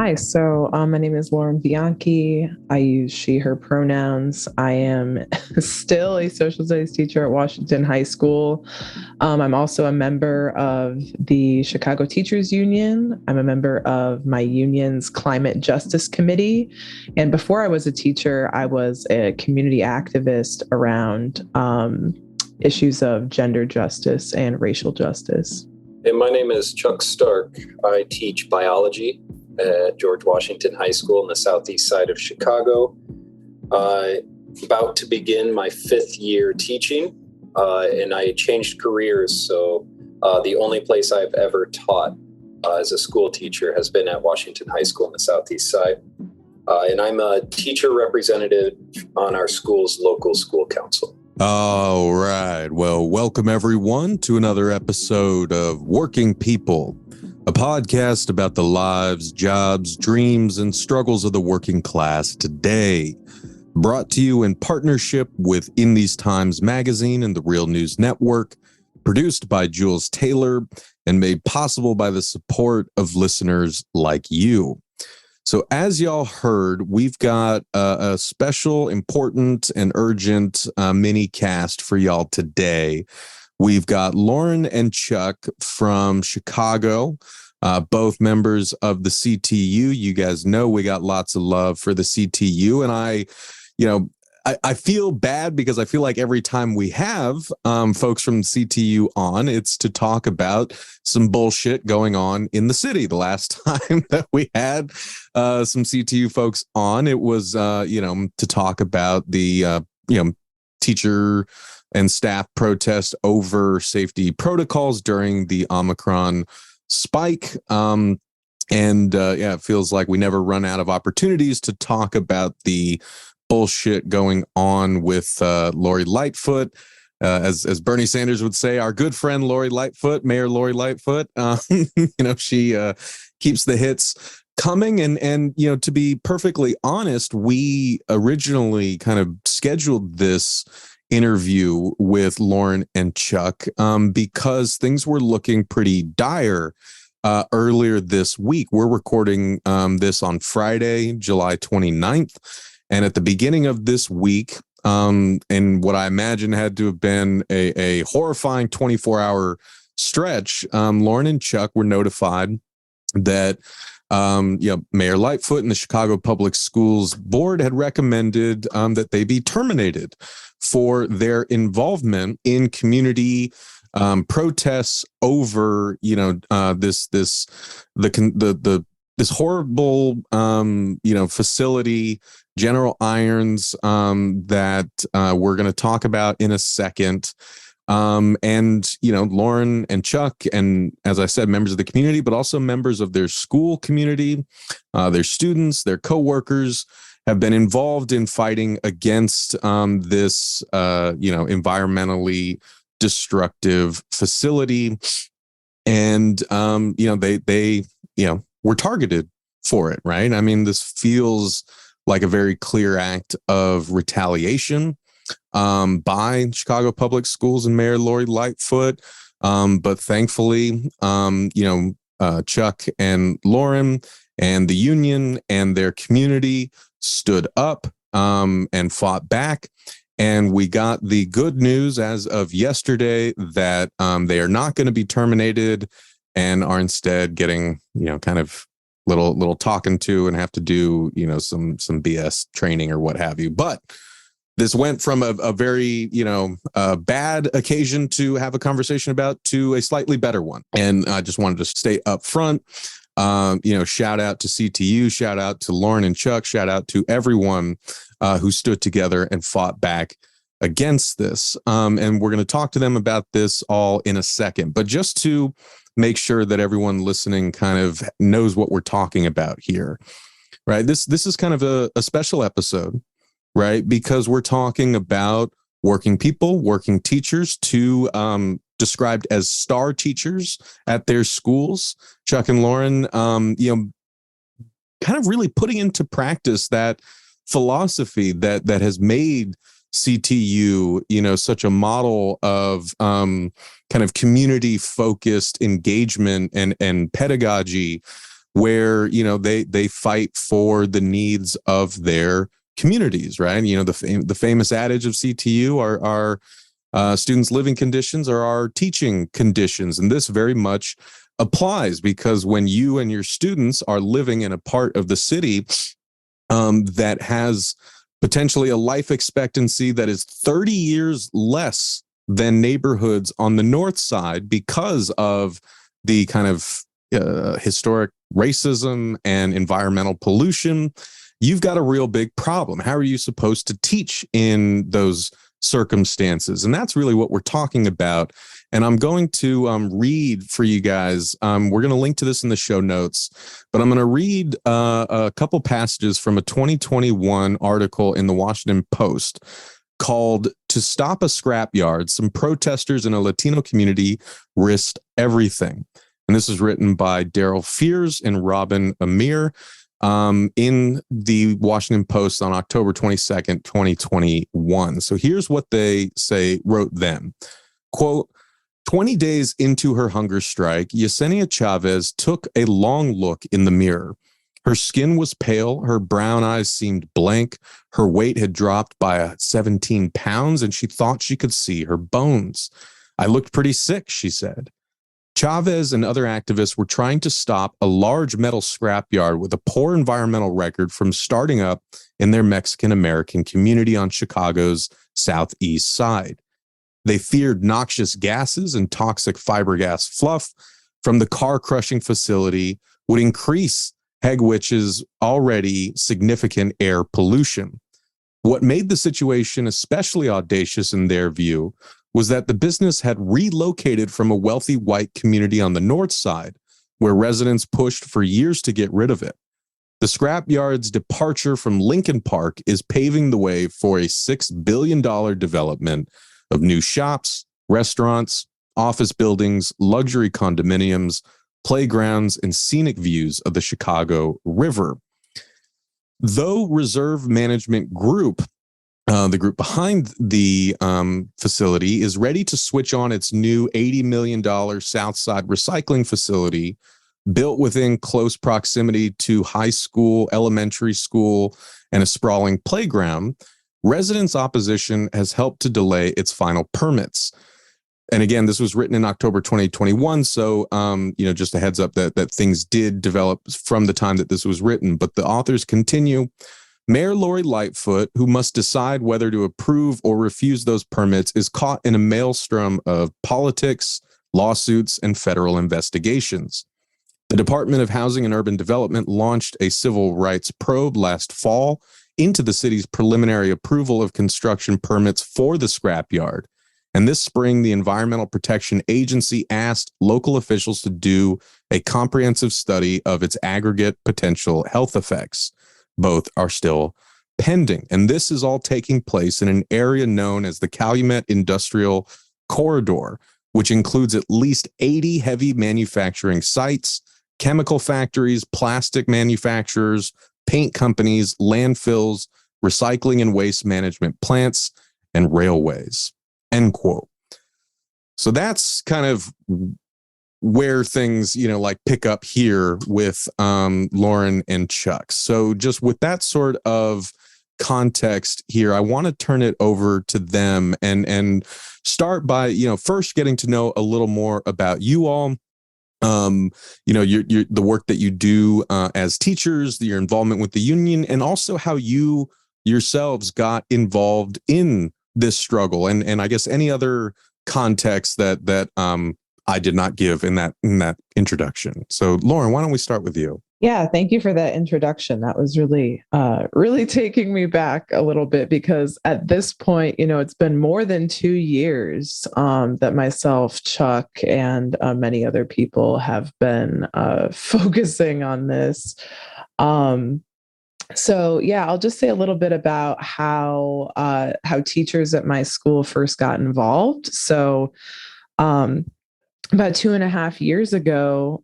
Hi, my name is Lauren Bianchi. I use she, her pronouns. I am still a social studies teacher at Washington High School. I'm also a member of the Chicago Teachers Union. I'm a member of my union's Climate Justice Committee. And before I was a teacher, I was a community activist around issues of gender justice and racial justice. And my name is Chuck Stark. I teach biology at George Washington High School in the southeast side of Chicago. About to begin my 5th year teaching, and I changed careers. So the only place I've ever taught as a school teacher has been at Washington High School in the southeast side. And I'm a teacher representative on our school's local school council. All right. Well, welcome everyone to another episode of Working People, a podcast about the lives, jobs, dreams, and struggles of the working class today. Brought to you in partnership with In These Times magazine and the Real News Network, produced by Jules Taylor, and made possible by the support of listeners like you. So as y'all heard, we've got a special, important, and urgent mini cast for y'all today. We've got Lauren and Chuck from Chicago, both members of the CTU. You guys know we got lots of love for the CTU, and I feel bad because I feel like every time we have folks from CTU on, it's to talk about some bullshit going on in the city. The last time that we had some CTU folks on, it was, to talk about the, teacher and staff protest over safety protocols during the Omicron spike. It feels like we never run out of opportunities to talk about the bullshit going on with Lori Lightfoot, as Bernie Sanders would say, our good friend Lori Lightfoot, Mayor Lori Lightfoot. She keeps the hits coming, and to be perfectly honest, we originally kind of scheduled this interview with Lauren and Chuck because things were looking pretty dire earlier this week. We're recording this on Friday, July 29th. And at the beginning of this week, in what I imagine had to have been a horrifying 24-hour stretch, Lauren and Chuck were notified that Mayor Lightfoot and the Chicago Public Schools Board had recommended that they be terminated for their involvement in community protests over this horrible facility, General Irons, that we're going to talk about in a second. Lauren and Chuck, and as I said, members of the community, but also members of their school community, their students, their coworkers, have been involved in fighting against this, environmentally destructive facility. And, they were targeted for it, right? I mean, this feels like a very clear act of retaliation by Chicago Public Schools and Mayor Lori Lightfoot. But thankfully, Chuck and Lauren and the union and their community stood up and fought back. And we got the good news as of yesterday that they are not going to be terminated and are instead getting, kind of little talking to and have to do, some BS training or what have you. But this went from a very, bad occasion to have a conversation about to a slightly better one. And I just wanted to stay up front. Shout out to CTU, shout out to Lauren and Chuck, shout out to everyone who stood together and fought back against this. And we're going to talk to them about this all in a second. But just to make sure that everyone listening kind of knows what we're talking about here, right? This is kind of a special episode, right? Because we're talking about working people, working teachers, two described as star teachers at their schools. Chuck and Lauren, kind of really putting into practice that philosophy that has made CTU, such a model of kind of community focused engagement and pedagogy where, they fight for the needs of their communities, right? The famous adage of CTU are students' living conditions are our teaching conditions. And this very much applies, because when you and your students are living in a part of the city that has potentially a life expectancy that is 30 years less than neighborhoods on the north side because of the kind of historic racism and environmental pollution, you've got a real big problem. How are you supposed to teach in those circumstances? And that's really what we're talking about. And I'm going to read for you guys. We're going to link to this in the show notes, but I'm going to read a couple passages from a 2021 article in the Washington Post called "To Stop a Scrapyard, Some Protesters in a Latino Community Risked Everything." And this is written by Daryl Fears and Robin Amir in the Washington Post on October 22nd, 2021. So here's what they say wrote then. Quote, 20 days into her hunger strike, Yesenia Chavez took a long look in the mirror. Her skin was pale, her brown eyes seemed blank, her weight had dropped by 17 pounds, and she thought she could see her bones. I looked pretty sick, she said. Chavez and other activists were trying to stop a large metal scrapyard with a poor environmental record from starting up in their Mexican-American community on Chicago's southeast side. They feared noxious gases and toxic fiberglass fluff from the car-crushing facility would increase Hegwich's already significant air pollution. What made the situation especially audacious in their view was that the business had relocated from a wealthy white community on the north side, where residents pushed for years to get rid of it. The scrapyard's departure from Lincoln Park is paving the way for a $6 billion development of new shops, restaurants, office buildings, luxury condominiums, playgrounds, and scenic views of the Chicago River. Though Reserve Management Group, the group behind the facility, is ready to switch on its new $80 million Southside recycling facility built within close proximity to high school, elementary school, and a sprawling playground, residents' opposition has helped to delay its final permits. And again, this was written in October 2021, so just a heads up that things did develop from the time that this was written. But the authors continue. Mayor Lori Lightfoot, who must decide whether to approve or refuse those permits, is caught in a maelstrom of politics, lawsuits, and federal investigations. The Department of Housing and Urban Development launched a civil rights probe last fall into the city's preliminary approval of construction permits for the scrapyard. And this spring, the Environmental Protection Agency asked local officials to do a comprehensive study of its aggregate potential health effects. Both are still pending. And this is all taking place in an area known as the Calumet Industrial Corridor, which includes at least 80 heavy manufacturing sites, chemical factories, plastic manufacturers, paint companies, landfills, recycling and waste management plants, and railways. End quote. So that's kind of where things, pick up here with Lauren and Chuck. So just with that sort of context here, I want to turn it over to them and start by, first getting to know a little more about you all. The work that you do as teachers, your involvement with the union, and also how you yourselves got involved in this struggle, and I guess any other context that I did not give in that introduction. So, Lauren, why don't we start with you? Yeah, thank you for that introduction. That was really taking me back a little bit, because at this point, it's been more than 2 years that myself, Chuck, and many other people have been focusing on this. So yeah, I'll just say a little bit about how teachers at my school first got involved. So about 2.5 years ago,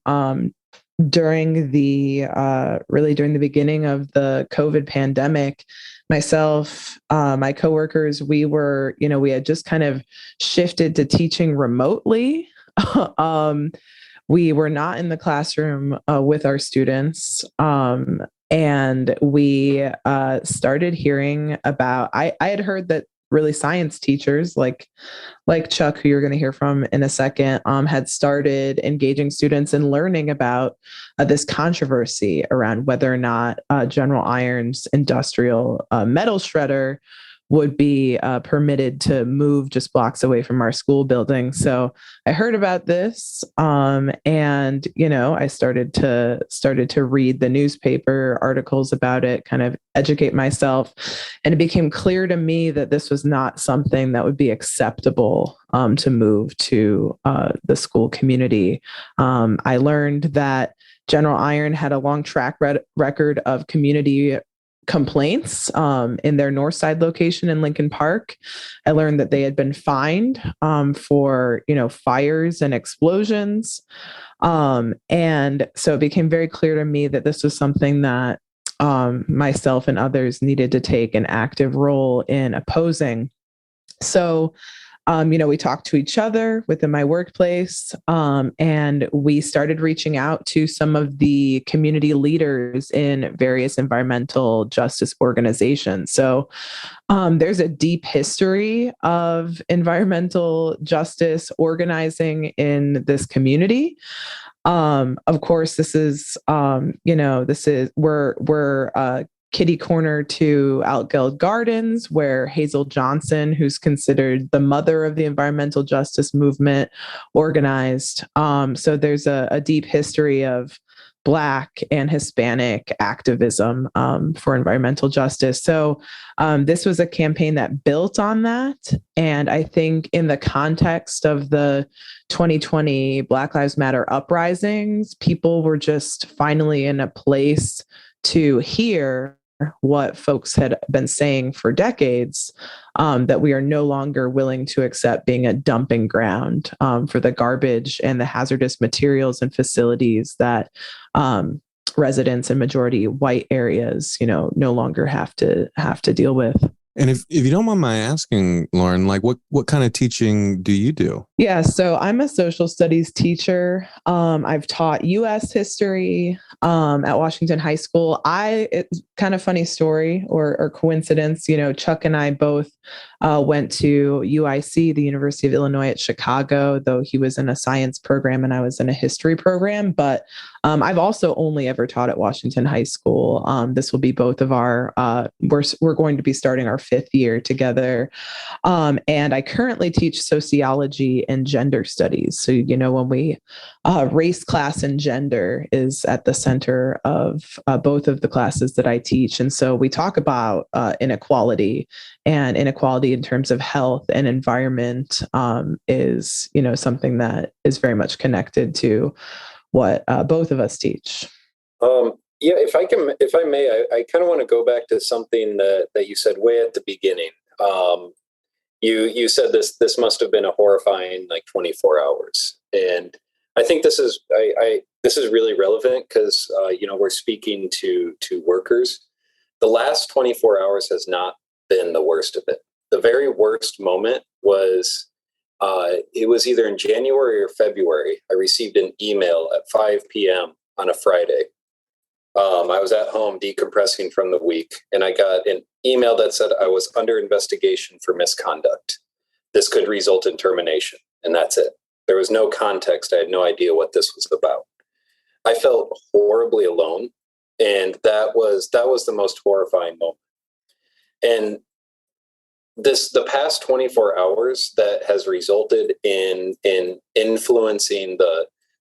during the beginning of the COVID pandemic, myself, my coworkers, we had just kind of shifted to teaching remotely. we were not in the classroom with our students. And we started hearing about, I had heard that really science teachers like Chuck, who you're going to hear from in a second, had started engaging students in learning about this controversy around whether or not General Iron's industrial metal shredder would be permitted to move just blocks away from our school building. So I heard about this, and I started to read the newspaper articles about it, kind of educate myself, and it became clear to me that this was not something that would be acceptable to move to the school community. I learned that General Iron had a long track record of community complaints in their Northside location in Lincoln Park. I learned that they had been fined for fires and explosions, and so it became very clear to me that this was something that myself and others needed to take an active role in opposing. So we talked to each other within my workplace, and we started reaching out to some of the community leaders in various environmental justice organizations. So there's a deep history of environmental justice organizing in this community. Of course, this is we're kitty corner to Outgeld Gardens, where Hazel Johnson, who's considered the mother of the environmental justice movement, organized. So there's a deep history of Black and Hispanic activism for environmental justice. So this was a campaign that built on that. And I think in the context of the 2020 Black Lives Matter uprisings, people were just finally in a place to hear what folks had been saying for decades, that we are no longer willing to accept being a dumping ground for the garbage and the hazardous materials and facilities that residents in majority white areas, no longer have to deal with. And if you don't mind my asking, Lauren, like what kind of teaching do you do? Yeah, so I'm a social studies teacher. I've taught U.S. history at Washington High School. It's kind of funny story or coincidence. Chuck and I both went to UIC, the University of Illinois at Chicago, though he was in a science program and I was in a history program. But I've also only ever taught at Washington High School. This will be both of our, we're going to be starting our 5th year together. And I currently teach sociology and gender studies. So, when we, race, class, and gender is at the center of both of the classes that I teach. And so we talk about inequality, and inequality in terms of health and environment is, something that is very much connected to what both of us teach. Yeah, if I may, I kind of want to go back to something that you said way at the beginning. You said this must have been a horrifying 24 hours, and I think this is this is really relevant because we're speaking to workers. The last 24 hours has not been the worst of it. The very worst moment was it was either in January or February. I received an email at 5 p.m. on a Friday. I was at home decompressing from the week, and I got an email that said I was under investigation for misconduct. This could result in termination, and that's it. There was no context. I had no idea what this was about. I felt horribly alone, and that was the most horrifying moment. And the past 24 hours that has resulted in influencing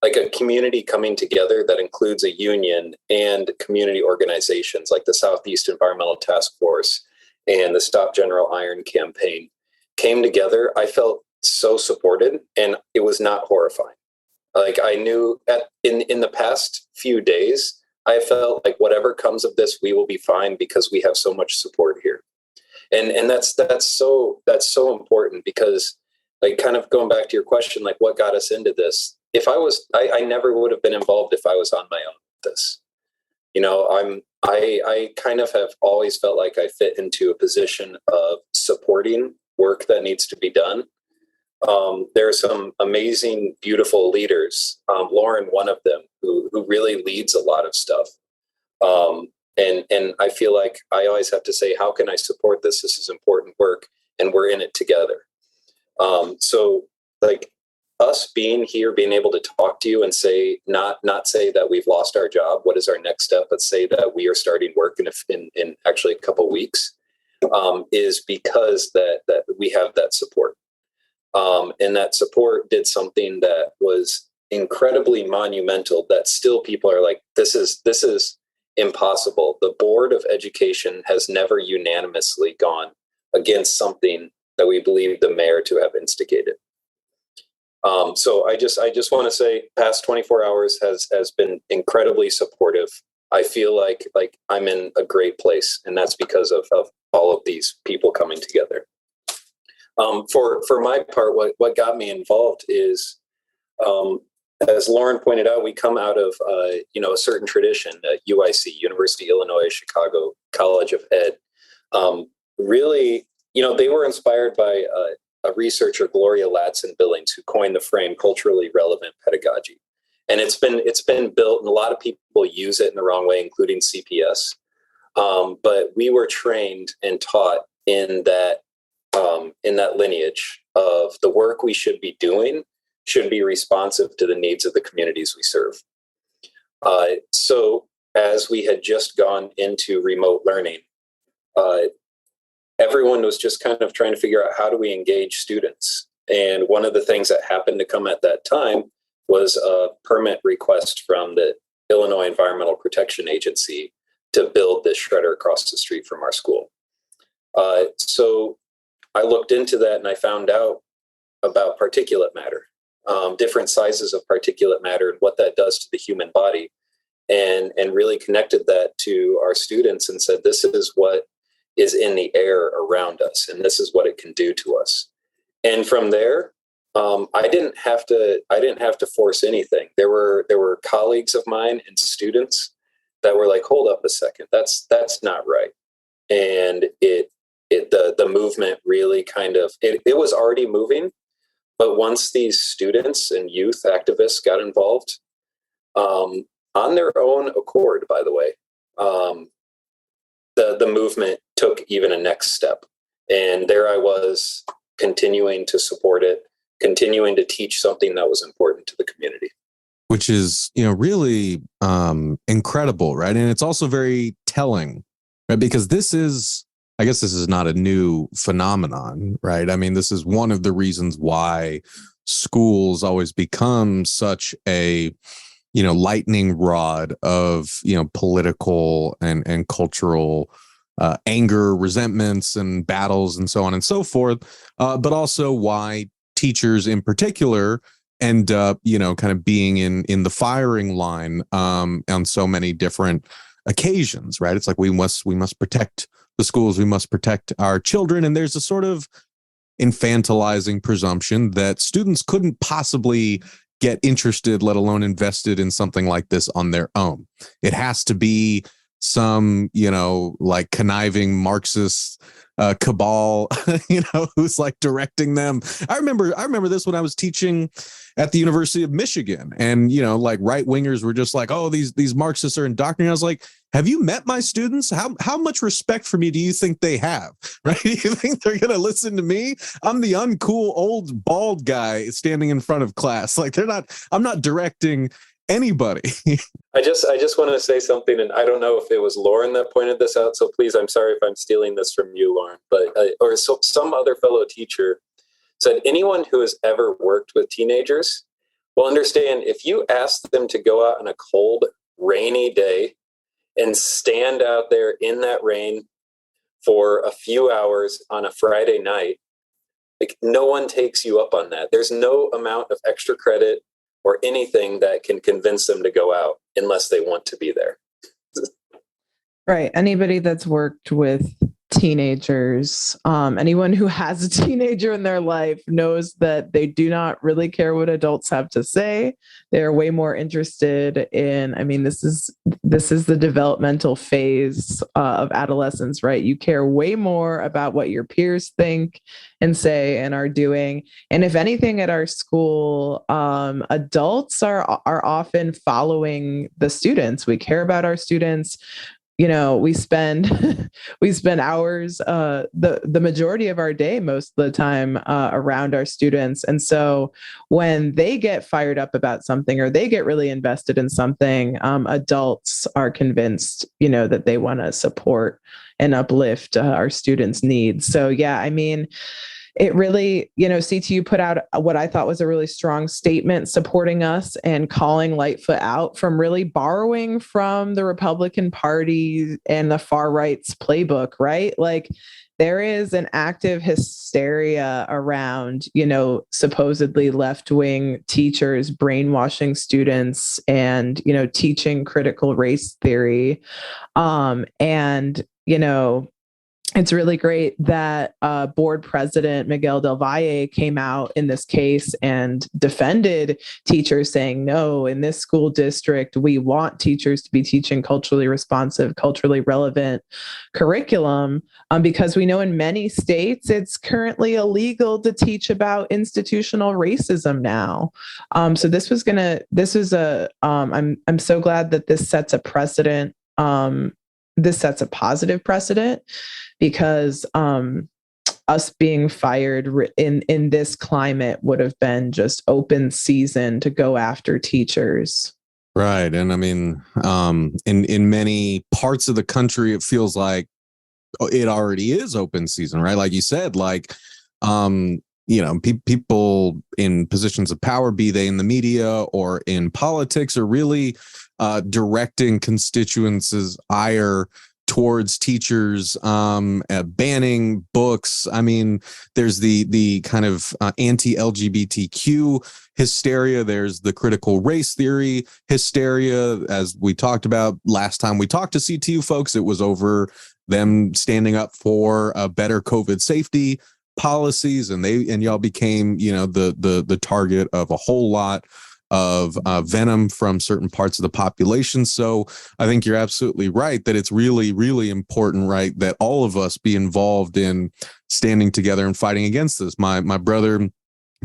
a community coming together that includes a union and community organizations like the Southeast Environmental Task Force and the Stop General Iron campaign came together. I felt so supported, and it was not horrifying. I knew in the past few days, I felt like whatever comes of this, we will be fine because we have so much support here. And that's so important because kind of going back to your question, what got us into this? If I never would have been involved if I was on my own with this. I kind of have always felt like I fit into a position of supporting work that needs to be done. There are some amazing, beautiful leaders. Lauren, one of them, who really leads a lot of stuff. And I feel like I always have to say, how can I support this? This is important work, and we're in it together. So like us being here, being able to talk to you and say, not say that we've lost our job, what is our next step, but say that we are starting work in actually a couple of weeks, is because that we have that support. And that support did something that was incredibly monumental, that still people are like, this is impossible. The Board of Education has never unanimously gone against something that we believe the mayor to have instigated. So I just want to say, past 24 hours has been incredibly supportive. I feel like I'm in a great place, and that's because of all of these people coming together. For my part, what got me involved is, as Lauren pointed out, we come out of a certain tradition, UIC, University of Illinois Chicago College of Ed. Really, they were inspired by a researcher, Gloria Ladson-Billings, who coined the frame culturally relevant pedagogy. And it's been built, and a lot of people use it in the wrong way, including CPS. But we were trained and taught in that lineage of the work we should be doing should be responsive to the needs of the communities we serve. So as we had just gone into remote learning, everyone was just kind of trying to figure out, how do we engage students? And one of the things that happened to come at that time was a permit request from the Illinois Environmental Protection Agency to build this shredder across the street from our school. So I looked into that, and I found out about particulate matter, different sizes of particulate matter, and what that does to the human body, and really connected that to our students and said, this is what is in the air around us, and this is what it can do to us. And from there, I didn't have to force anything. There were colleagues of mine and students that were like, hold up a second, that's not right. And the movement really kind of, it was already moving, but once these students and youth activists got involved, on their own accord, by the way, the movement took even a next step. And there I was, continuing to support it, continuing to teach something that was important to the community. Which is, really incredible, right? And it's also very telling, right? Because I guess this is not a new phenomenon, right? I mean, this is one of the reasons why schools always become such a, lightning rod of, political and cultural anger, resentments, and battles, and so on and so forth. But also why teachers in particular end up, kind of being in the firing line on so many different occasions, right? It's like we must protect the schools, we must protect our children, and there's a sort of infantilizing presumption that students couldn't possibly get interested, let alone invested in something like this on their own. It has to be some, like conniving Marxist cabal, who's like directing them. I remember this when I was teaching at the University of Michigan, and like right wingers were just like, oh, these Marxists are indoctrinating. I was like, have you met my students? How much respect for me do you think they have? Right? Do you think they're gonna listen to me? I'm the uncool old bald guy standing in front of class. Like I'm not directing anybody. I just want to say something, and I don't know if it was Lauren that pointed this out, so please, I'm sorry if I'm stealing this from you, Lauren, but or some other fellow teacher said, anyone who has ever worked with teenagers will understand, if you ask them to go out on a cold, rainy day and stand out there in that rain for a few hours on a Friday night, like, no one takes you up on that. There's no amount of extra credit or anything that can convince them to go out unless they want to be there. Right. Anybody that's worked with teenagers. Anyone who has a teenager in their life knows that they do not really care what adults have to say. They're way more interested in, I mean, this is the developmental phase of adolescence, right? You care way more about what your peers think and say and are doing. And if anything, at our school, adults are often following the students. We care about our students. We spend we spend hours, the majority of our day, most of the time, around our students. And so when they get fired up about something or they get really invested in something, adults are convinced, that they want to support and uplift our students' needs. So yeah, I mean, it really, CTU put out what I thought was a really strong statement supporting us and calling Lightfoot out from really borrowing from the Republican Party and the far right's playbook, right? Like, there is an active hysteria around, supposedly left-wing teachers brainwashing students and, teaching critical race theory. And, it's really great that board president Miguel Del Valle came out in this case and defended teachers, saying, no, in this school district, we want teachers to be teaching culturally responsive, culturally relevant curriculum, because we know in many states it's currently illegal to teach about institutional racism now. So I'm so glad that this sets a precedent. This sets a positive precedent, because us being fired in this climate would have been just open season to go after teachers. Right. And I mean, in many parts of the country, it feels like it already is open season, right? Like you said, like, people in positions of power, be they in the media or in politics, are really directing constituents' ire towards teachers, banning books. I mean, there's the kind of anti-LGBTQ hysteria. There's the critical race theory hysteria. As we talked about last time we talked to CTU folks, it was over them standing up for better COVID safety policies, and y'all became, the target of a whole lot of venom from certain parts of the population. So I think you're absolutely right that it's really, really important, right, that all of us be involved in standing together and fighting against this. My brother,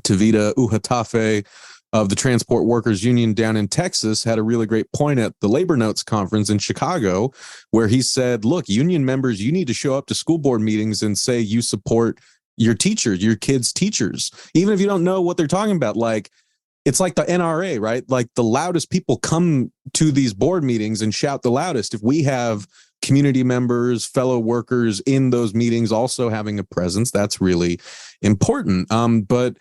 Tavita Uhatafe of the Transport Workers Union down in Texas, had a really great point at the Labor Notes conference in Chicago, where he said, look, union members, you need to show up to school board meetings and say you support your teachers, your kids' teachers, even if you don't know what they're talking about. Like, it's like the NRA, right? Like, the loudest people come to these board meetings and shout the loudest. If we have community members, fellow workers in those meetings also having a presence, that's really important. But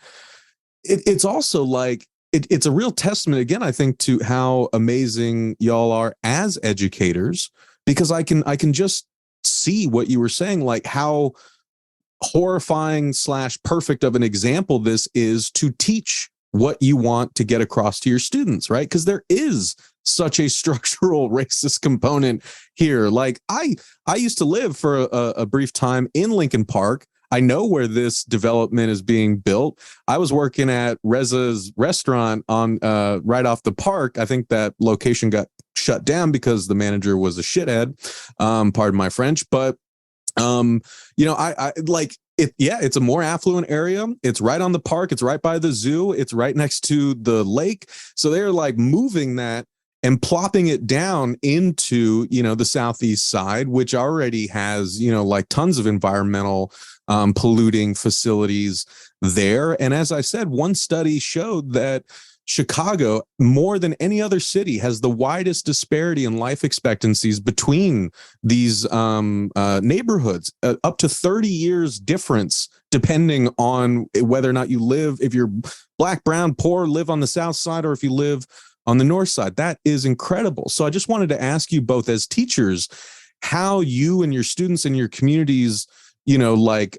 it's also like, it's a real testament, again, I think, to how amazing y'all are as educators, because I can just see what you were saying, like how horrifying / perfect of an example this is to teach what you want to get across to your students, right? Because there is such a structural racist component here. Like, I used to live for a brief time in Lincoln Park. I know where this development is being built. I was working at Reza's restaurant on right off the park. I think that location got shut down because the manager was a shithead. Pardon my French, but I like it. Yeah, it's a more affluent area. It's right on the park. It's right by the zoo. It's right next to the lake. So they're like moving that and plopping it down into, the southeast side, which already has, like tons of environmental polluting facilities there. And as I said, one study showed that Chicago, more than any other city, has the widest disparity in life expectancies between these neighborhoods, up to 30 years difference, depending on whether or not you live, if you're black, brown, poor, live on the south side, or if you live on the north side. That is incredible. So I just wanted to ask you both, as teachers, how you and your students and your communities, got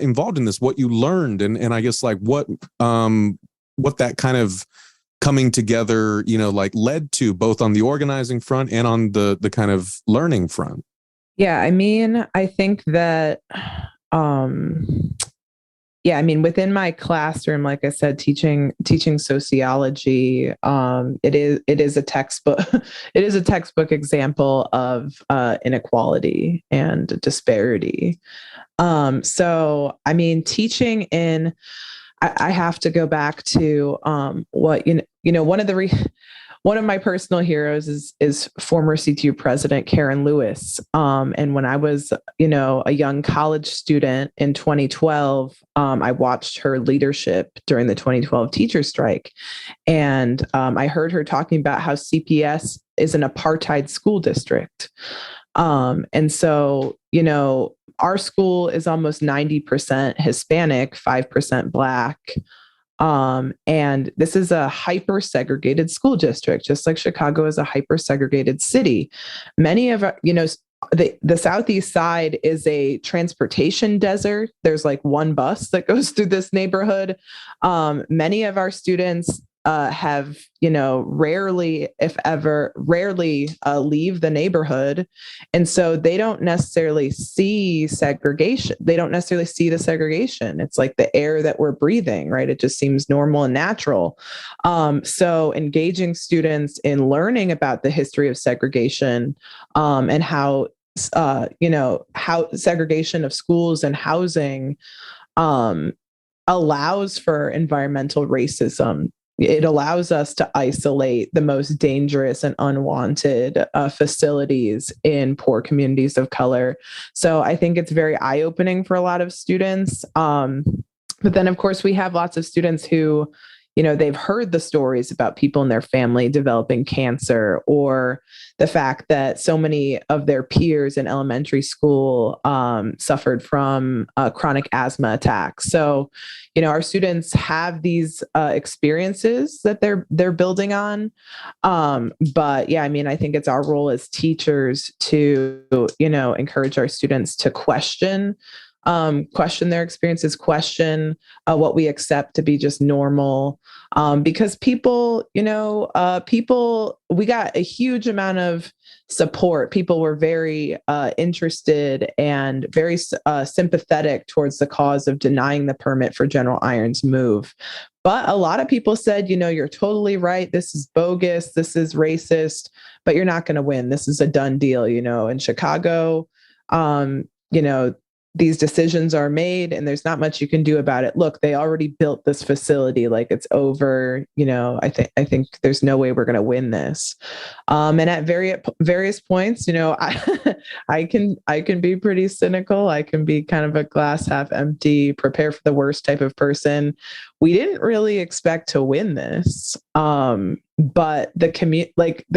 involved in this, what you learned, and I guess like what that kind of coming together, led to, both on the organizing front and on the kind of learning front. Yeah, I mean, I think that, um, yeah, I mean, within my classroom, like I said, teaching sociology, it is a textbook, it is a textbook example of inequality and disparity. So, I mean, teaching in, I have to go back to what one of my personal heroes is former CTU president Karen Lewis. And when I was, a young college student in 2012, I watched her leadership during the 2012 teacher strike, and I heard her talking about how CPS is an apartheid school district. And so, our school is almost 90% Hispanic, 5% Black. And this is a hyper segregated school district, just like Chicago is a hyper segregated city. Many of our, the southeast side is a transportation desert. There's like one bus that goes through this neighborhood. Many of our students have, rarely, if ever, rarely leave the neighborhood. And so they don't necessarily see segregation. They don't necessarily see the segregation. It's like the air that we're breathing, right? It just seems normal and natural. So engaging students in learning about the history of segregation, and how segregation of schools and housing um, allows for environmental racism. It allows us to isolate the most dangerous and unwanted facilities in poor communities of color. So I think it's very eye-opening for a lot of students. But then, of course, we have lots of students who, they've heard the stories about people in their family developing cancer, or the fact that so many of their peers in elementary school suffered from chronic asthma attacks. So, our students have these experiences that they're building on. But yeah, I mean, I think it's our role as teachers to, encourage our students to question their experiences, question what we accept to be just normal. Because we got a huge amount of support. People were very interested and very sympathetic towards the cause of denying the permit for General Iron's move. But a lot of people said, you're totally right. This is bogus. This is racist, but you're not going to win. This is a done deal, in Chicago. You know, these decisions are made and there's not much you can do about it. Look, they already built this facility, like it's over. I think there's no way we're going to win this. And at various points, I can be pretty cynical. I can be kind of a glass half empty, prepare for the worst type of person. We didn't really expect to win this. But the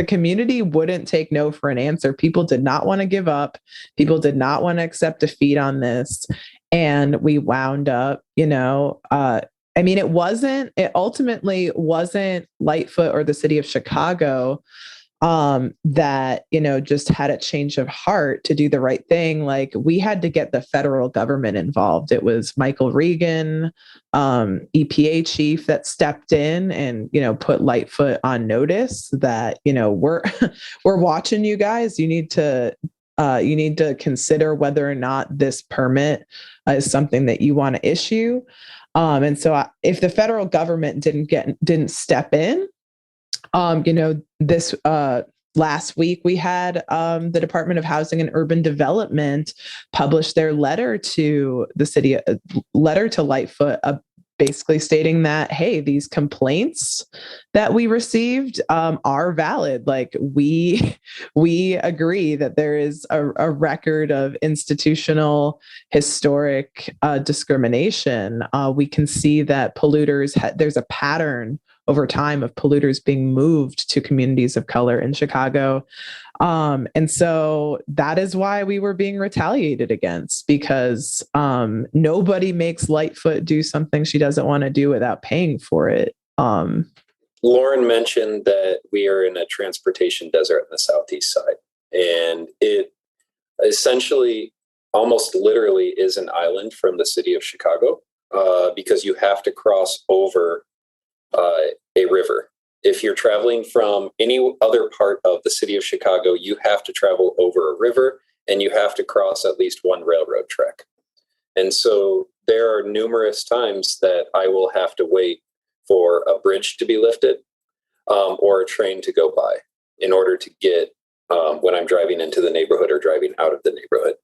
community wouldn't take no for an answer. People did not want to give up. People did not want to accept defeat on this. And we wound up, it ultimately wasn't Lightfoot or the city of Chicago that, just had a change of heart to do the right thing. Like, we had to get the federal government involved. It was Michael Regan, EPA chief, that stepped in and, put Lightfoot on notice that, we're watching you guys. You need to consider whether or not this permit is something that you want to issue. And so if the federal government didn't step in, this last week we had the Department of Housing and Urban Development publish their letter to the city, letter to Lightfoot, basically stating that, hey, these complaints that we received are valid. Like, we agree that there is a record of institutional historic discrimination. We can see that polluters, there's a pattern over time of polluters being moved to communities of color in Chicago. And so that is why we were being retaliated against, because nobody makes Lightfoot do something she doesn't want to do without paying for it. Lauren mentioned that we are in a transportation desert on the southeast side, and it essentially, almost literally, is an island from the city of Chicago, because you have to cross over a river. If you're traveling from any other part of the city of Chicago, you have to travel over a river, and you have to cross at least one railroad track. And so there are numerous times that I will have to wait for a bridge to be lifted or a train to go by in order to get when I'm driving into the neighborhood or driving out of the neighborhood.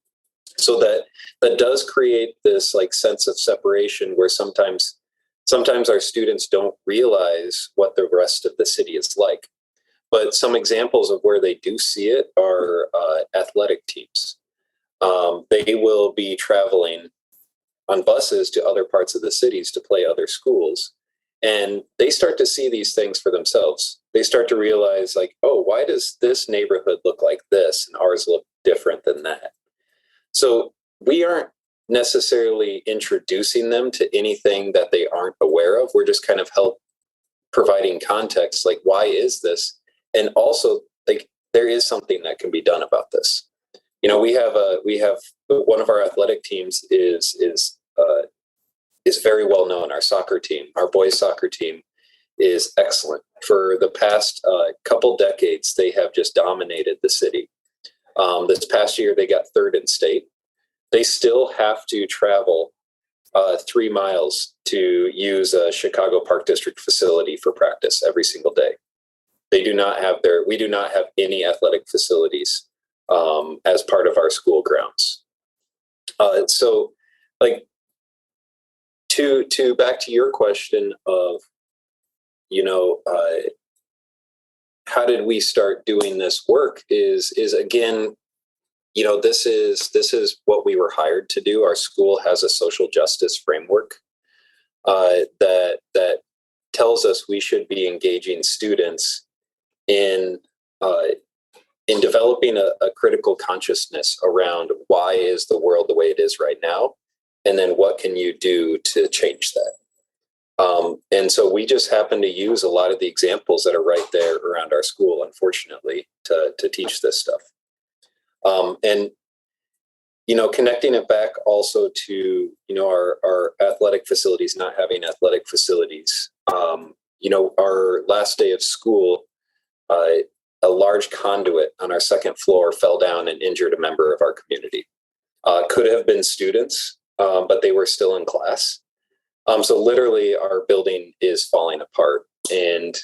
So that does create this like sense of separation where sometimes our students don't realize what the rest of the city is like. But some examples of where they do see it are athletic teams. They will be traveling on buses to other parts of the cities to play other schools. And they start to see these things for themselves. They start to realize like, oh, why does this neighborhood look like this and ours look different than that? So we aren't necessarily introducing them to anything that they aren't aware of. We're just kind of providing context, like, why is this? And also, like, there is something that can be done about this. You know, we have one of our athletic teams is very well known. Our soccer team, our boys soccer team, is excellent. For the past couple decades, they have just dominated the city. This past year, they got third in state. They still have to travel 3 miles to use a Chicago Park District facility for practice every single day. We do not have any athletic facilities as part of our school grounds. So, like, to back to your question of, you know, how did we start doing this work is again, you know, this is what we were hired to do. Our school has a social justice framework that tells us we should be engaging students in developing a critical consciousness around why is the world the way it is right now, and then what can you do to change that. And so we just happen to use a lot of the examples that are right there around our school, unfortunately, to teach this stuff. And, you know, connecting it back also to, you know, our athletic facilities, not having athletic facilities. You know, our last day of school, a large conduit on our second floor fell down and injured a member of our community. Could have been students, but they were still in class. So literally our building is falling apart. And,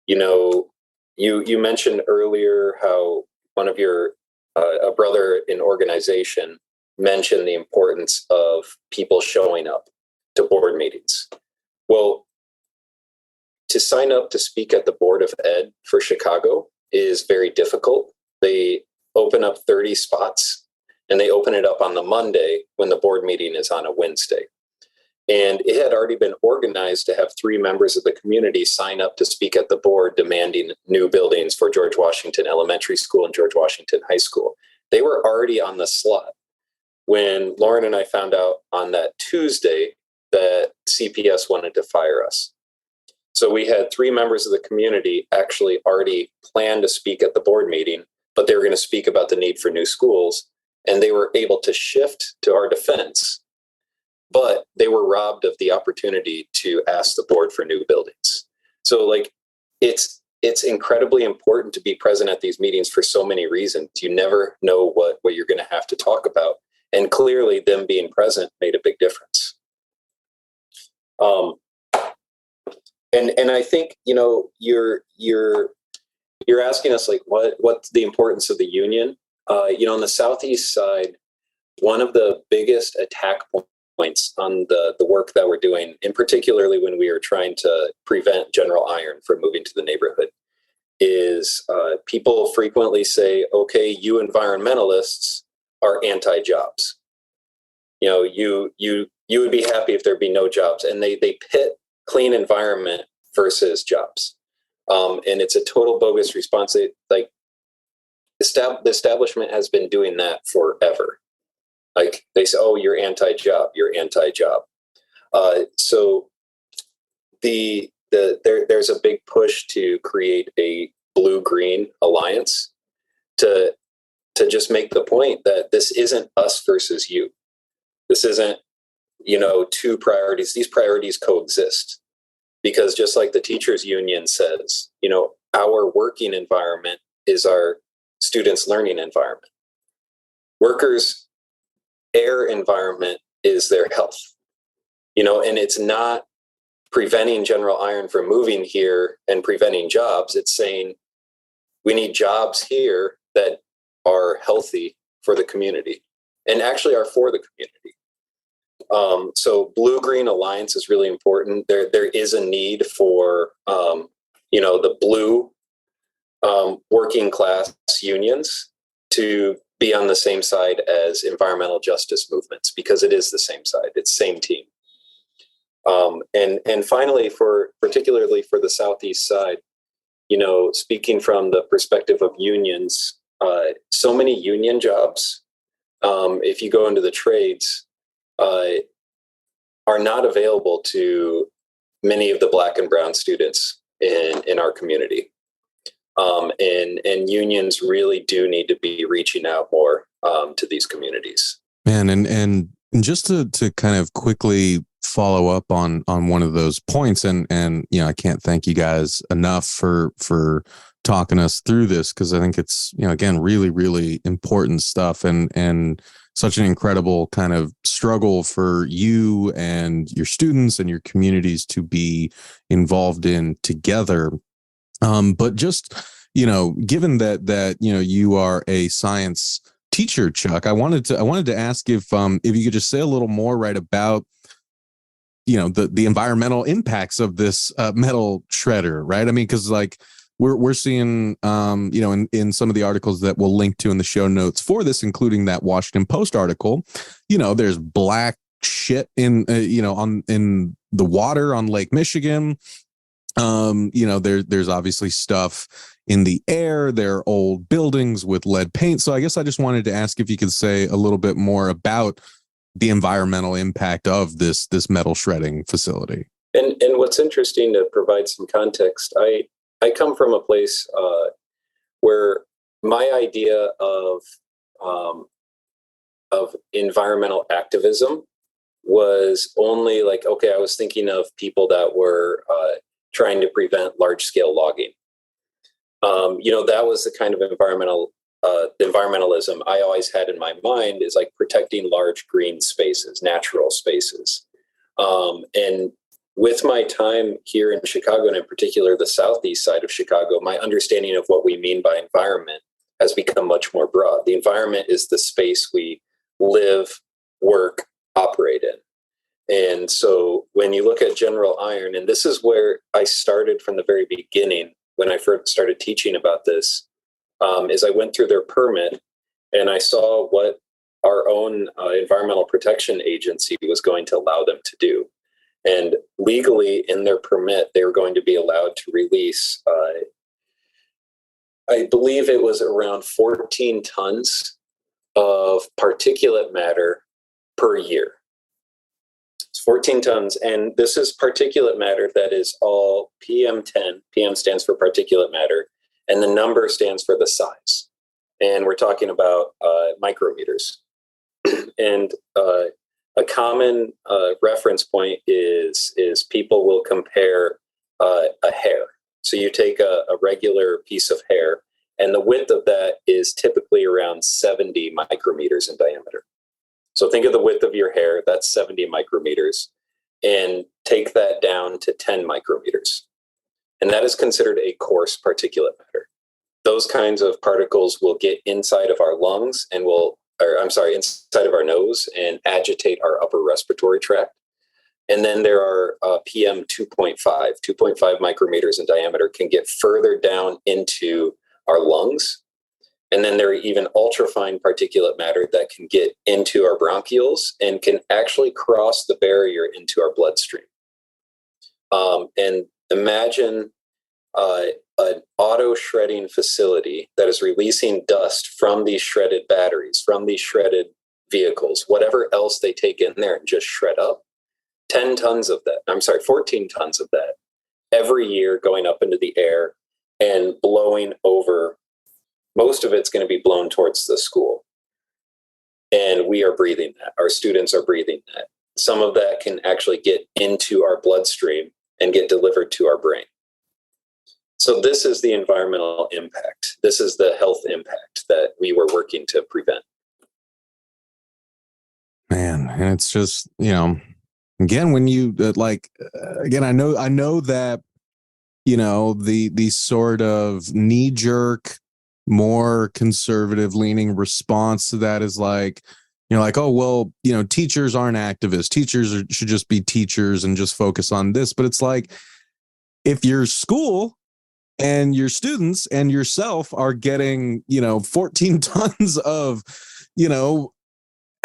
you know, you mentioned earlier how one of your, a brother in organization mentioned the importance of people showing up to board meetings. Well, to sign up to speak at the Board of Ed for Chicago is very difficult. They open up 30 spots and they open it up on the Monday when the board meeting is on a Wednesday. And it had already been organized to have 3 members of the community sign up to speak at the board demanding new buildings for George Washington Elementary School and George Washington High School. They were already on the slot when Lauren and I found out on that Tuesday that CPS wanted to fire us. So we had 3 members of the community actually already planned to speak at the board meeting, but they were going to speak about the need for new schools. And they were able to shift to our defense, but they were robbed of the opportunity to ask the board for new buildings. So, like, it's incredibly important to be present at these meetings for so many reasons. You never know what you're going to have to talk about. And clearly them being present made a big difference. And I think, you know, you're asking us, like, what's the importance of the union? You know, on the Southeast side, one of the biggest attack points on the work that we're doing, and particularly when we are trying to prevent General Iron from moving to the neighborhood, is people frequently say, okay, you environmentalists are anti-jobs. You know, you would be happy if there'd be no jobs. And they pit clean environment versus jobs. And it's a total bogus response. The establishment has been doing that forever. Like, they say, oh, you're anti-job, you're anti-job. So there's a big push to create a blue-green alliance to just make the point that this isn't us versus you. This isn't, you know, 2 priorities. These priorities coexist, because just like the teachers union says, you know, our working environment is our students' learning environment. workers' air environment is their health, and it's not preventing General Iron from moving here and preventing jobs. It's saying we need jobs here that are healthy for the community and actually are for the community. So blue-green alliance is really important. There is a need for, the blue working class unions to be on the same side as environmental justice movements, because it is the same side. It's same team. And finally, particularly for the Southeast side, speaking from the perspective of unions, so many union jobs, if you go into the trades, are not available to many of the Black and brown students in our community. And unions really do need to be reaching out more to these communities. Man, and just to kind of quickly follow up on one of those points, and I can't thank you guys enough for talking us through this, because I think it's, again, really, really important stuff, and such an incredible kind of struggle for you and your students and your communities to be involved in together. But just, given that you are a science teacher, Chuck, I wanted to ask if you could just say a little more right about the environmental impacts of this metal shredder, right? I mean, because we're seeing in some of the articles that we'll link to in the show notes for this, including that Washington Post article, there's black shit in in the water on Lake Michigan. There's obviously stuff in the air. There are old buildings with lead paint. So I guess I just wanted to ask if you could say a little bit more about the environmental impact of this metal shredding facility. And what's interesting, to provide some context, I come from a place where my idea of environmental activism was only I was thinking of people that were trying to prevent large-scale logging. That was the kind of environmentalism I always had in my mind, is protecting large green spaces, natural spaces. And with my time here in Chicago, and in particular the southeast side of Chicago, my understanding of what we mean by environment has become much more broad. The environment is the space we live, work, operate in. And so when you look at General Iron, and this is where I started from the very beginning when I first started teaching about this, is I went through their permit and I saw what our own environmental protection agency was going to allow them to do. And legally in their permit, they were going to be allowed to release, I believe it was around 14 tons of particulate matter per year. It's 14 tons. And this is particulate matter that is all PM10. PM stands for particulate matter. And the number stands for the size. And we're talking about micrometers. And a common reference point is people will compare a hair. So you take a regular piece of hair, and the width of that is typically around 70 micrometers in diameter. So think of the width of your hair, that's 70 micrometers, and take that down to 10 micrometers. And that is considered a coarse particulate matter. Those kinds of particles will get inside of our lungs and inside of our nose and agitate our upper respiratory tract. And then there are PM 2.5 micrometers in diameter can get further down into our lungs. And then there are even ultrafine particulate matter that can get into our bronchioles and can actually cross the barrier into our bloodstream. And imagine an auto shredding facility that is releasing dust from these shredded batteries, from these shredded vehicles, whatever else they take in there and just shred up. 14 tons of that every year going up into the air and blowing over. Most of it's going to be blown towards the school. And we are breathing that. Our students are breathing that. Some of that can actually get into our bloodstream and get delivered to our brain. So this is the environmental impact. This is the health impact that we were working to prevent. And it's just, again, when you again, I know that, the sort of knee jerk, more conservative leaning response to that is like, oh, well, teachers aren't activists. Teachers should just be teachers and just focus on this. But it's like, if your school and your students and yourself are getting, 14 tons of,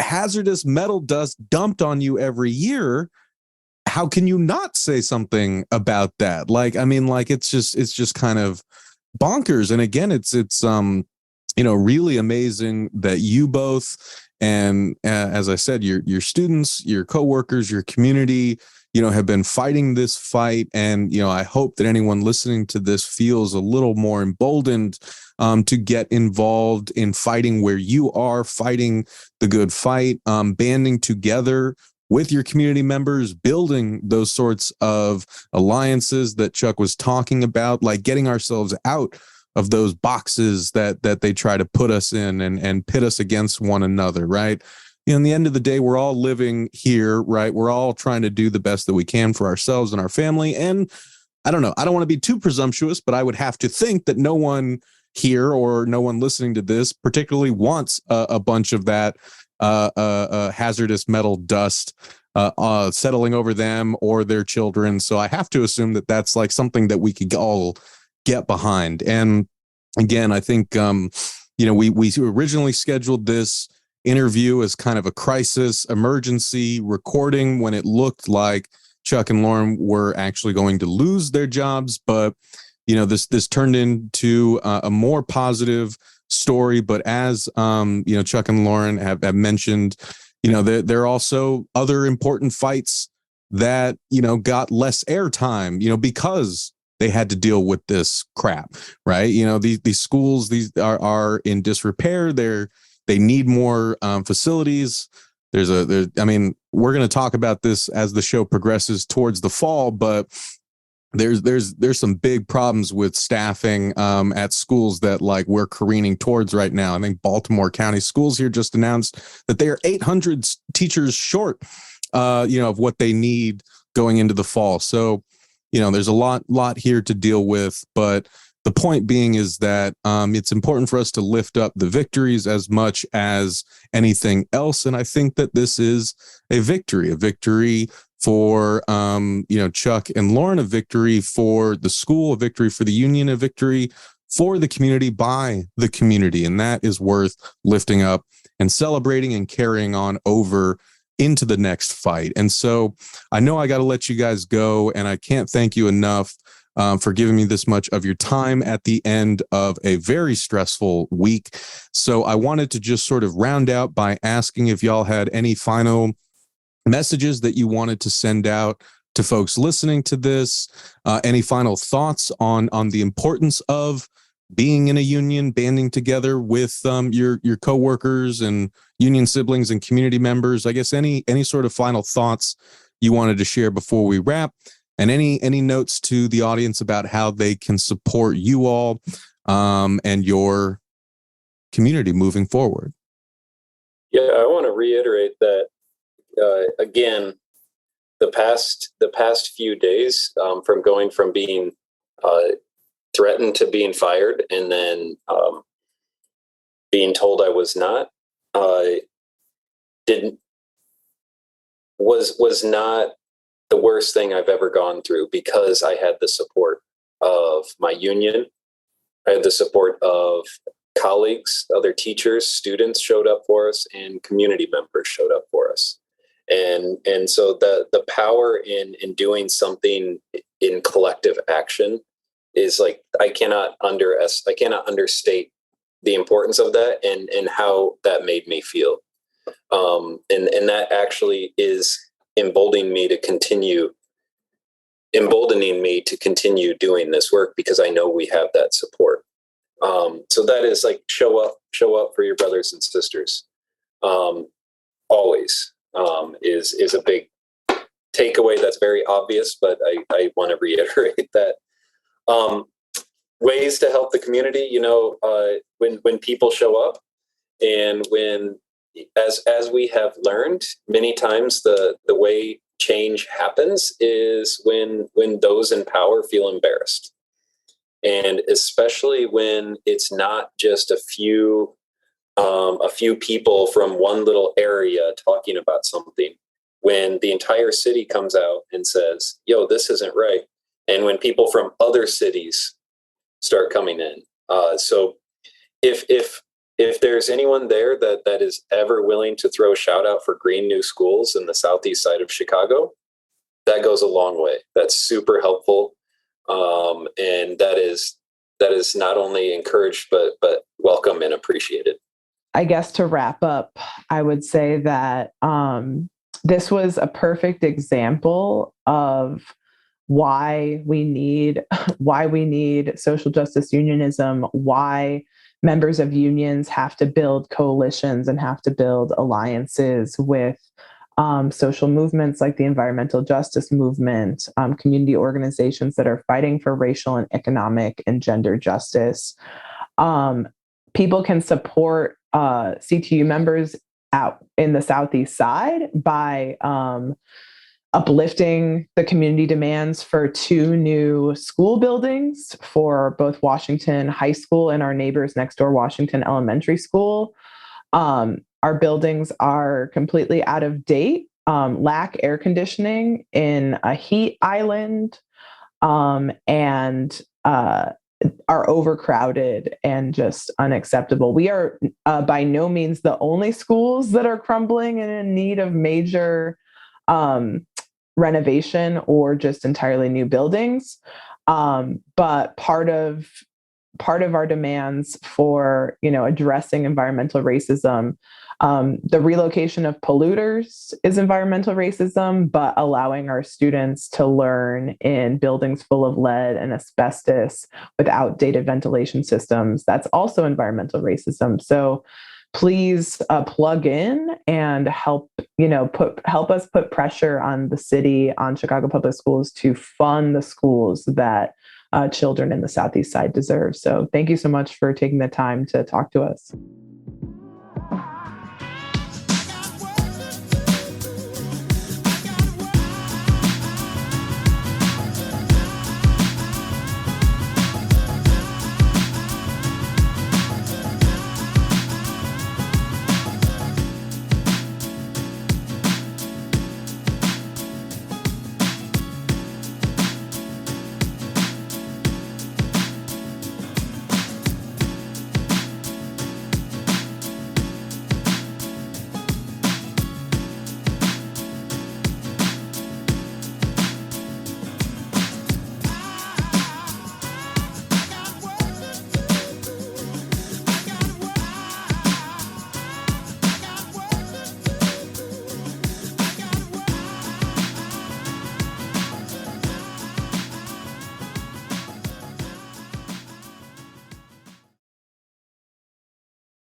hazardous metal dust dumped on you every year, how can you not say something about that? It's just kind of bonkers. And again, it's really amazing that you both, and as I said, your students, your coworkers, your community, have been fighting this fight. And, I hope that anyone listening to this feels a little more emboldened to get involved in fighting where you are, fighting the good fight, banding together with your community members, building those sorts of alliances that Chuck was talking about, like getting ourselves out of those boxes that they try to put us in and pit us against one another, right? In the end of the day, we're all living here, right? We're all trying to do the best that we can for ourselves and our family. And I don't know, I don't want to be too presumptuous, but I would have to think that no one here or no one listening to this particularly wants a bunch of that hazardous metal dust settling over them or their children. So I have to assume that that's like something that we could all get behind. And again, I think, we originally scheduled this interview as kind of a crisis emergency recording when it looked like Chuck and Lauren were actually going to lose their jobs. But, this turned into a more positive story. But as, Chuck and Lauren have mentioned, there are also other important fights that, got less airtime, because they had to deal with this crap, right? These schools, are in disrepair. They need more facilities. We're going to talk about this as the show progresses towards the fall, but there's some big problems with staffing at schools that like we're careening towards right now. I think Baltimore County Schools here just announced that they are 800 teachers short, of what they need going into the fall. So, there's a lot here to deal with, but the point being is that it's important for us to lift up the victories as much as anything else. And I think that this is a victory for, Chuck and Lauren, a victory for the school, a victory for the union, a victory for the community by the community. And that is worth lifting up and celebrating and carrying on over into the next fight. And so I know I got to let you guys go, and I can't thank you enough for giving me this much of your time at the end of a very stressful week. So I wanted to just sort of round out by asking if y'all had any final messages that you wanted to send out to folks listening to this, any final thoughts on the importance of being in a union, banding together with your coworkers and union siblings and community members. I guess any sort of final thoughts you wanted to share before we wrap, and any notes to the audience about how they can support you all and your community moving forward. Yeah, I want to reiterate that again, the past few days, from going from being threatened to being fired, and then being told I was not, was not the worst thing I've ever gone through, because I had the support of my union. I had the support of colleagues, other teachers, students showed up for us, and community members showed up for us. And so the power in doing something in collective action is like, I cannot understate the importance of that and how that made me feel. And that actually is emboldening me to continue doing this work, because I know we have that support. So that is like, show up for your brothers and sisters. Always, is a big takeaway that's very obvious, but I want to reiterate that. Ways to help the community, when people show up, and when as we have learned many times, the way change happens is when those in power feel embarrassed, and especially when it's not just a few people from one little area talking about something. When the entire city comes out and says, "Yo, this isn't right," and when people from other cities start coming in, so if there's anyone there that is ever willing to throw a shout out for green new schools in the southeast side of Chicago, that goes a long way. That's super helpful, and that is not only encouraged but welcome and appreciated. I guess to wrap up, I would say that this was a perfect example of why we need social justice unionism, why members of unions have to build coalitions and have to build alliances with social movements like the environmental justice movement, community organizations that are fighting for racial and economic and gender justice. People can support CTU members out in the Southeast Side by uplifting the community demands for 2 new school buildings for both Washington High School and our neighbors next door, Washington Elementary School. Our buildings are completely out of date, lack air conditioning in a heat island, and are overcrowded and just unacceptable. We are by no means the only schools that are crumbling and in need of major renovation or just entirely new buildings. But part of our demands for, addressing environmental racism, the relocation of polluters is environmental racism, but allowing our students to learn in buildings full of lead and asbestos with outdated ventilation systems, that's also environmental racism. So please plug in and help us put pressure on the city, on Chicago Public Schools to fund the schools that children in the Southeast Side deserve. So thank you so much for taking the time to talk to us.